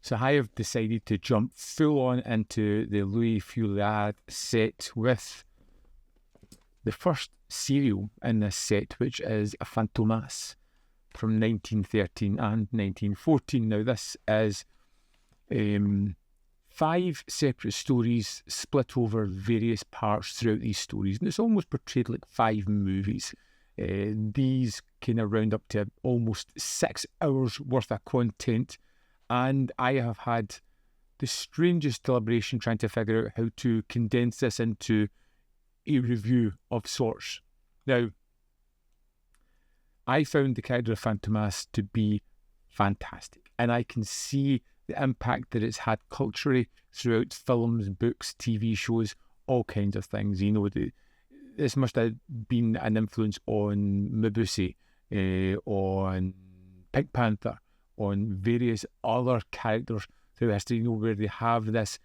So I have decided to jump full on into the Louis Fouillard set with the first serial in this set, which is Fantomas from 1913 and 1914. Now this is 5 separate stories split over various parts throughout these stories, and it's almost portrayed like 5 movies. These kind of round up to almost 6 hours worth of content, and I have had the strangest deliberation trying to figure out how to condense this into a review of sorts. Now, I found the character of Fantomas to be fantastic, and I can see the impact that it's had culturally throughout films, books, TV shows, all kinds of things. You know, this must have been an influence on Mabuse, on Pink Panther, on various other characters through history, you know, where they have this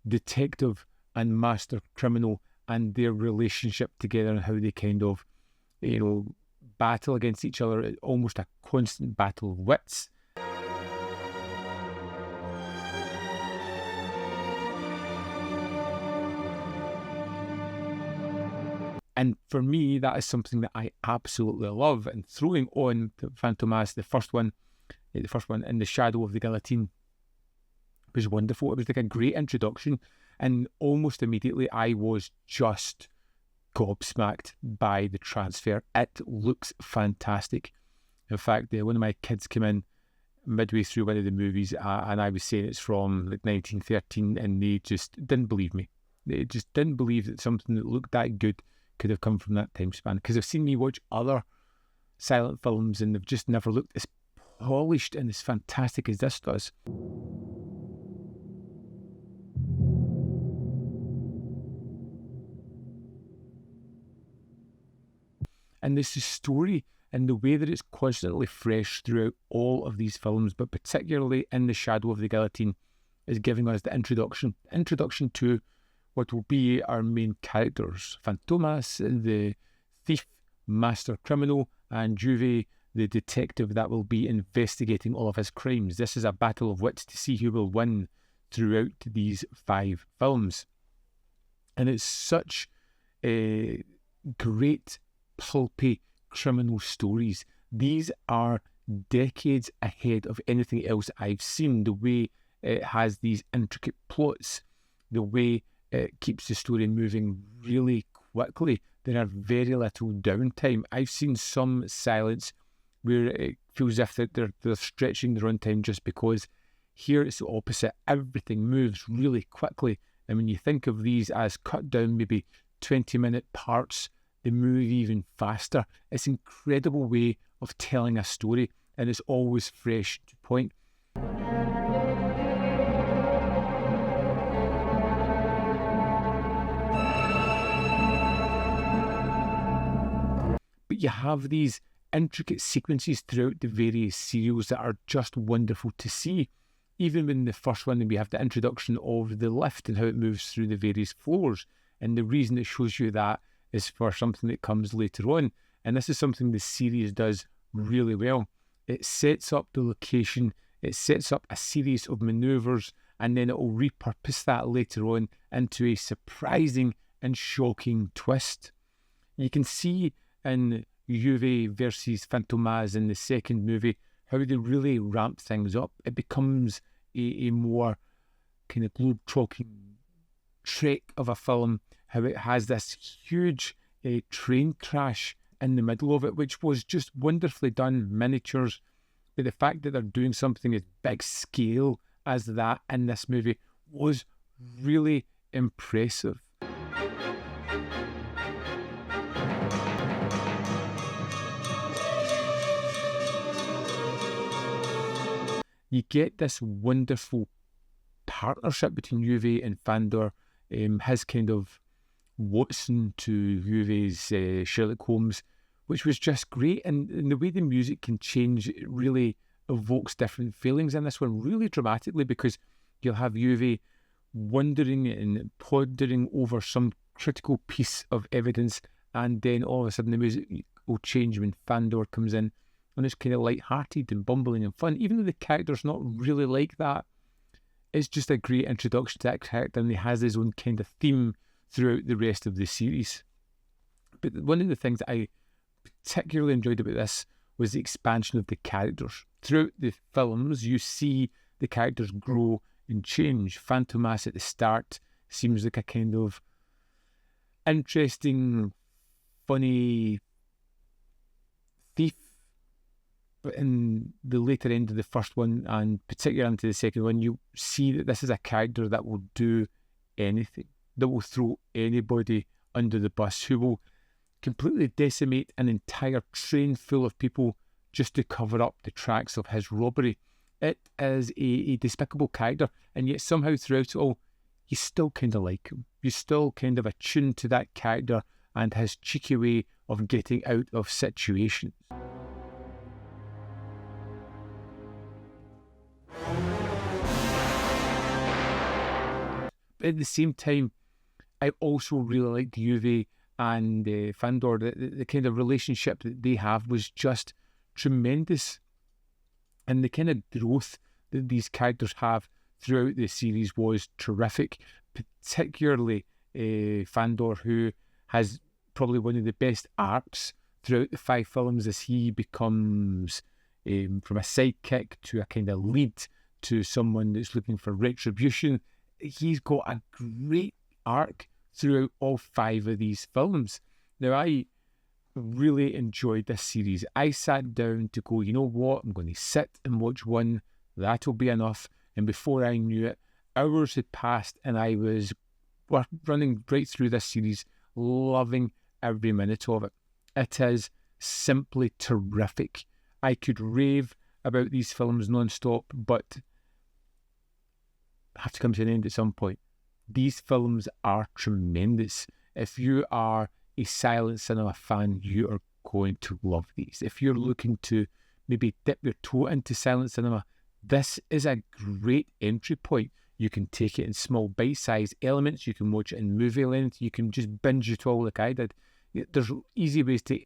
detective and master criminal and their relationship together and how they kind of, you know, battle against each other, almost a constant battle of wits. And for me, that is something that I absolutely love. And throwing on the Fantomas, the first one in the shadow of the guillotine, was wonderful. It was like a great introduction, and almost immediately I was just gobsmacked by the transfer. It looks fantastic. In fact, one of my kids came in midway through one of the movies, and I was saying it's from like 1913, and they just didn't believe me. They just didn't believe that something that looked that good could have come from that time span, because they've seen me watch other silent films and they've just never looked as polished and as fantastic as this does. And this is story and the way that it's constantly fresh throughout all of these films, but particularly in The Shadow of the Guillotine, is giving us the introduction to what will be our main characters. Fantomas, the thief, master criminal, and Juve, the detective that will be investigating all of his crimes. This is a battle of wits to see who will win throughout these 5 films. And it's such a great, pulpy criminal stories. These are decades ahead of anything else I've seen. The way it has these intricate plots, the way it keeps the story moving really quickly. There are very little downtime. I've seen some silence where it feels as if they're stretching the runtime just because. Here it's the opposite. Everything moves really quickly. And when you think of these as cut down maybe 20-minute parts, they move even faster. It's an incredible way of telling a story, and it's always fresh to point. But you have these intricate sequences throughout the various serials that are just wonderful to see. Even in the first one, we have the introduction of the lift and how it moves through the various floors. And the reason it shows you that is for something that comes later on. And this is something the series does really well. It sets up the location, it sets up a series of manoeuvres, and then it will repurpose that later on into a surprising and shocking twist. You can see in Juve versus Fantomas in the second movie how they really ramp things up. It becomes a more kind of globe-trotting trek of a film, how it has this huge train crash in the middle of it, which was just wonderfully done, miniatures. But the fact that they're doing something as big scale as that in this movie was really impressive. You get this wonderful partnership between Juve and Fandor, his kind of Watson to Juve's Sherlock Holmes, which was just great. And the way the music can change, it really evokes different feelings in this one, really dramatically, because you'll have Juve wondering and pondering over some critical piece of evidence, and then all of a sudden the music will change when Fandor comes in, and it's kind of light-hearted and bumbling and fun, even though the character's not really like that. it's just a great introduction to that character, and he has his own kind of theme throughout the rest of the series. But one of the things that I particularly enjoyed about this was the expansion of the characters. Throughout the films, you see the characters grow and change. Fantomas at the start seems like a kind of interesting, funny thief, but in the later end of the first one, and particularly into the second one, you see that this is a character that will do anything, that will throw anybody under the bus, who will completely decimate an entire train full of people just to cover up the tracks of his robbery. It is a despicable character, and yet somehow throughout it all, you still kind of like him. You're still kind of attuned to that character and his cheeky way of getting out of situations. But at the same time, I also really liked Juve and Fandor. The kind of relationship that they have was just tremendous. And the kind of growth that these characters have throughout the series was terrific, particularly Fandor, who has probably one of the best arcs throughout the 5 films as he becomes from a sidekick to a kind of lead to someone that's looking for retribution. He's got a great arc throughout all 5 of these films. Now, I really enjoyed this series. I sat down to go, you know what, I'm going to sit and watch one, that'll be enough. And before I knew it, hours had passed and I was running right through this series, loving every minute of it. It is simply terrific. I could rave about these films non-stop, but have to come to an end at some point. These films are tremendous. If you are a silent cinema fan, you are going to love these. If you're looking to maybe dip your toe into silent cinema, this is a great entry point. You can take it in small bite-sized elements. You can watch it in movie length. You can just binge it all like I did. There's easy ways to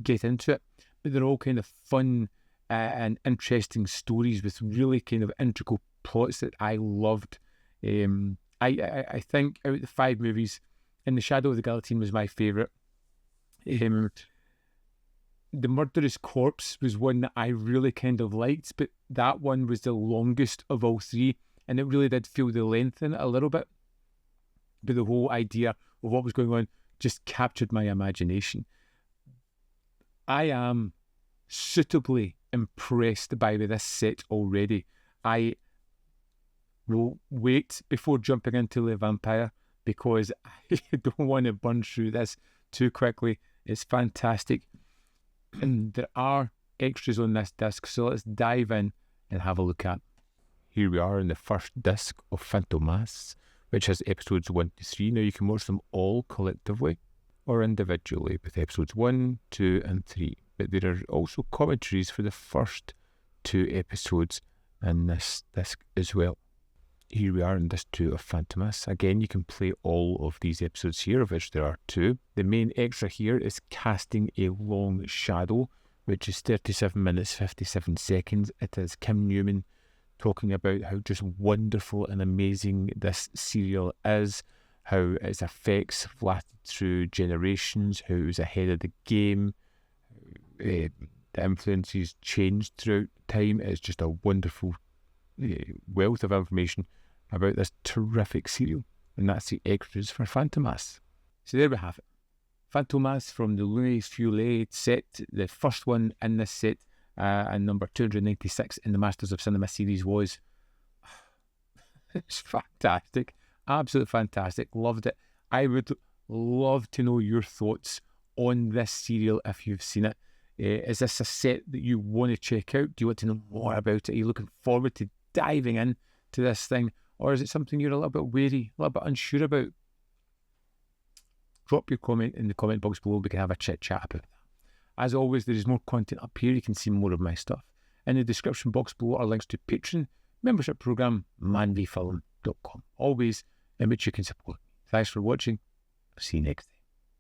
get into it, but they're all kind of fun and interesting stories with really kind of integral plots that I loved. I think out of the 5 movies, In the Shadow of the Guillotine was my favourite. The Murderous Corpse was one that I really kind of liked, but that one was the longest of all 3, and it really did feel the length in it a little bit. But the whole idea of what was going on just captured my imagination. I am suitably impressed by this set already. I will wait before jumping into The Vampire because I don't want to burn through this too quickly. It's fantastic. And there are extras on this disc, so let's dive in and have a look at. Here we are in the first disc of Fantomas, which has episodes 1 to 3. Now you can watch them all collectively or individually with episodes 1, 2 and 3. But there are also commentaries for the first 2 episodes in this disc as well. Here we are in disc 2 of Fantomas. Again, you can play all of these episodes here, of which there are 2. The main extra here is Casting a Long Shadow, which is 37 minutes, 57 seconds. It is Kim Newman talking about how just wonderful and amazing this serial is, how its effects flattered through generations, how it was ahead of the game, the influences changed throughout time. It's just a wonderful wealth of information about this terrific serial, and that's the extras for Fantomas. So there we have it. Fantomas from the Louis Foulet set, the first one in this set, and number 296 in the Masters of Cinema series was it's fantastic, absolutely fantastic, loved it. I would love to know your thoughts on this serial if you've seen it. Is this a set that you want to check out? Do you want to know more about it? Are you looking forward to diving in to this thing, or is it something you're a little bit wary, a little bit unsure about? Drop your comment in the comment box below. We can have a chit chat about that. As always, there is more content up here. You can see more of my stuff. In the description box below are links to Patreon, membership program, manvfilm.com. Always in which you can support me. Thanks for watching. See you next time.